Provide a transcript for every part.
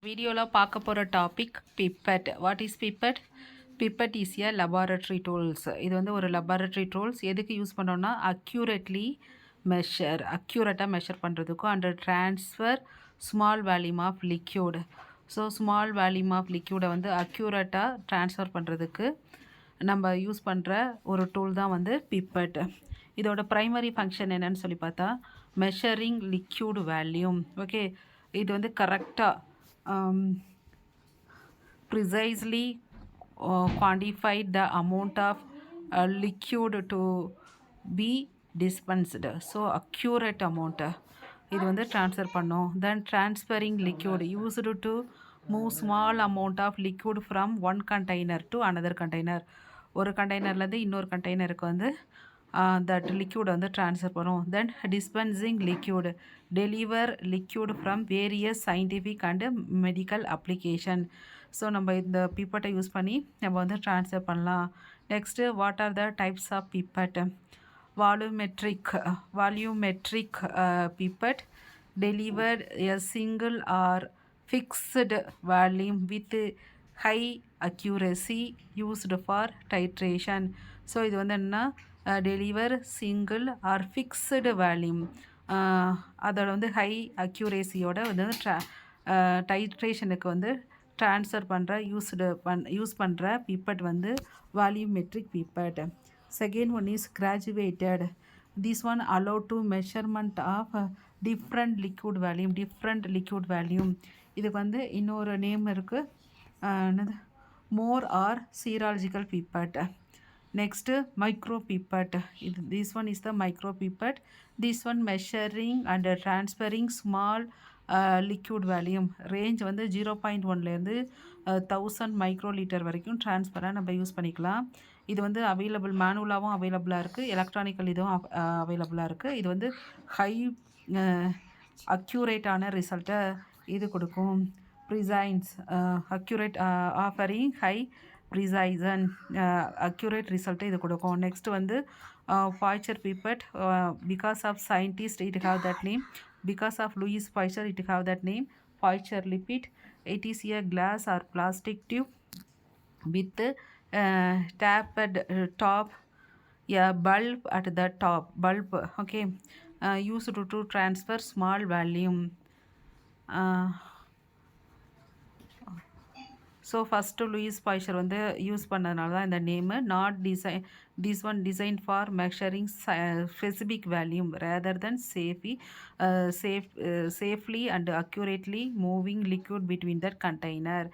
வீடியோவில் பார்க்க போகிற topic pipette. What is pipette? Pipette is a laboratory tools. இது வந்து ஒரு லெபார்டரி டூல்ஸ். எதுக்கு யூஸ் பண்ணோன்னா அக்யூரேட்டாக மெஷர் பண்ணுறதுக்கும் and transfer small volume of liquid. So small volume of லிக்யூடை வந்து அக்யூரேட்டாக ட்ரான்ஸ்ஃபர் பண்ணுறதுக்கு நம்ம யூஸ் பண்ணுற ஒரு டூல் தான் வந்து பிப்பட். இதோட ப்ரைமரி ஃபங்க்ஷன் என்னன்னு சொல்லி பார்த்தா மெஷரிங் லிக்யூட் வேல்யூம். ஓகே, இது வந்து கரெக்டாக precisely quantified the amount of liquid to be dispensed. So accurate amount இது வந்து transfer பண்ணும். Then transferring liquid used to move small amount of liquid from one container to another container. ஒரு கண்டெய்னர்லேருந்து இன்னொரு கண்டெய்னருக்கு வந்து that liquid வந்து transfer பண்ணும். Then dispensing liquid deliver liquid from various scientific and medical application. So நம்ம இந்த பிப்பட்டை use பண்ணி நம்ம வந்து ட்ரான்ஸ்ஃபர் பண்ணலாம். Next what are the types of pipette? Volumetric pipette delivered a single or fixed volume with high accuracy used for titration. So இது வந்து என்னென்னா டெலிவர் சிங்கிள் ஆர் ஃபிக்ஸ்டு வேல்யூம், அதோட வந்து ஹை அக்யூரேசியோட வந்து டைட்ரேஷனுக்கு வந்து ட்ரான்ஸ்ஃபர் பண்ணுற யூஸ் பண்ணுற பிப்பட் வந்து volumetric pipette. Second one is graduated. This one allow to measurement of different liquid volume. இதுக்கு வந்து இன்னொரு நேம் இருக்குது, என்னது, Mohr or serological pipette. Next, micro pipette. This one is the micro pipette. This one measuring and transferring small liquid volume. Range வந்து 0.1லேருந்து 1000 மைக்ரோலீட்டர் வரைக்கும் ட்ரான்ஸ்ஃபராக நம்ம use பண்ணிக்கலாம். இது வந்து அவைலபிள், மேனுவலாகவும் அவைலபிளாக இருக்குது, எலக்ட்ரானிக்கல் இதுவும் அவைலபிளாக இருக்குது. இது வந்து ஹை அக்யூரேட்டான ரிசல்ட்டை இது கொடுக்கும். Precision accurate offering high precision accurate ரிசல்ட்டை இது கொடுக்கும். நெக்ஸ்ட் வந்து Pasteur pipette. Because of scientist it have that name. Because of Louis Pasteur it have that name. Pasteur pipette. It is a glass or plastic tube with tapered top, a bulb at the top. Okay, used to transfer small volume. So first Louis Pasteur வந்து use பண்ணதுனால தான் இந்த name. Not this one design for measuring specific volume rather than safely and accurately moving liquid between that container.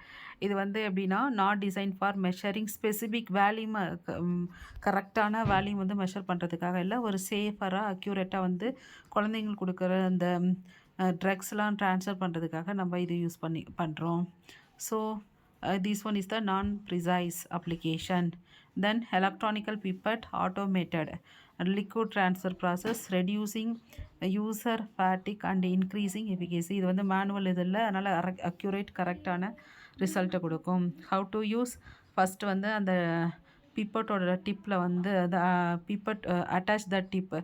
இது வந்து எப்படின்னா not design for measuring specific volume, கரெக்டான வேல்யூம் வந்து மெஷர் பண்ணுறதுக்காக இல்லை, ஒரு சேஃபராக அக்யூரேட்டாக வந்து குழந்தைங்களுக்கு கொடுக்குற அந்த ட்ரக்ஸ்லாம் ட்ரான்ஸ்ஃபர் பண்ணுறதுக்காக நம்ம இது யூஸ் பண்ணுறோம். So this one is the non-precise application. Then electronical pipette, automated liquid transfer process, reducing user fatigue and increasing efficacy. இது வந்து மேனுவல் இதில், அதனால் அக்யூரேட் கரெக்டான ரிசல்ட்டை கொடுக்கும். How to use? ஃபஸ்ட்டு வந்து அந்த பிப்பட்டோட டிப்பில் வந்து அந்த pipette attach the tip,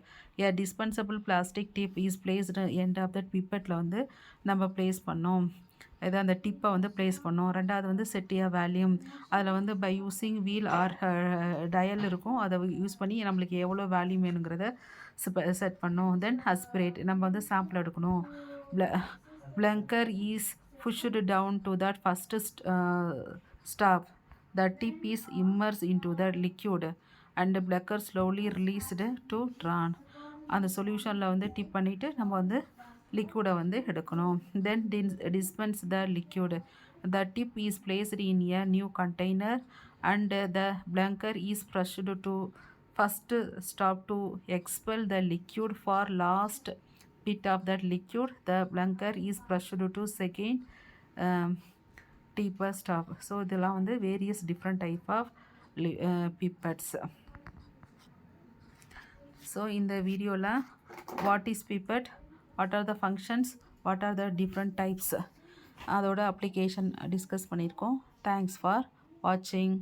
a dispensable plastic tip is placed end of that பிப்பட்டில் வந்து நம்ம பிளேஸ் பண்ணோம். இதை அந்த டிப்பை வந்து ப்ளேஸ் பண்ணோம். ரெண்டாவது வந்து செட்டியா வேல்யூம். அதில் வந்து by using wheel or dial இருக்கும், அதை யூஸ் பண்ணி நம்மளுக்கு எவ்வளோ வேல்யூம் வேணுங்கிறத செட் பண்ணோம். தென் அஸ்பிரேட், நம்ம வந்து சாம்பிள் எடுக்கணும். Plunger is pushed down to that first stop. The tip is immersed into the liquid and plunger slowly released to drawn. அந்த சொல்யூஷனில் வந்து டிப் பண்ணிவிட்டு நம்ம வந்து லிக்யூடை வந்து எடுக்கணும். Then dispense the liquid. The tip is placed in a new container and the plunger is pushed to first stop to expel the liquid for last bit of that liquid. The plunger is pushed to second deeper stop. So இதெல்லாம் வந்து various different type of pipettes. So இந்த வீடியோவில் what is pipette, what are the functions, what are the different types, அதோட application discuss பண்ணியிருக்கோம். Thanks for வாட்சிங்.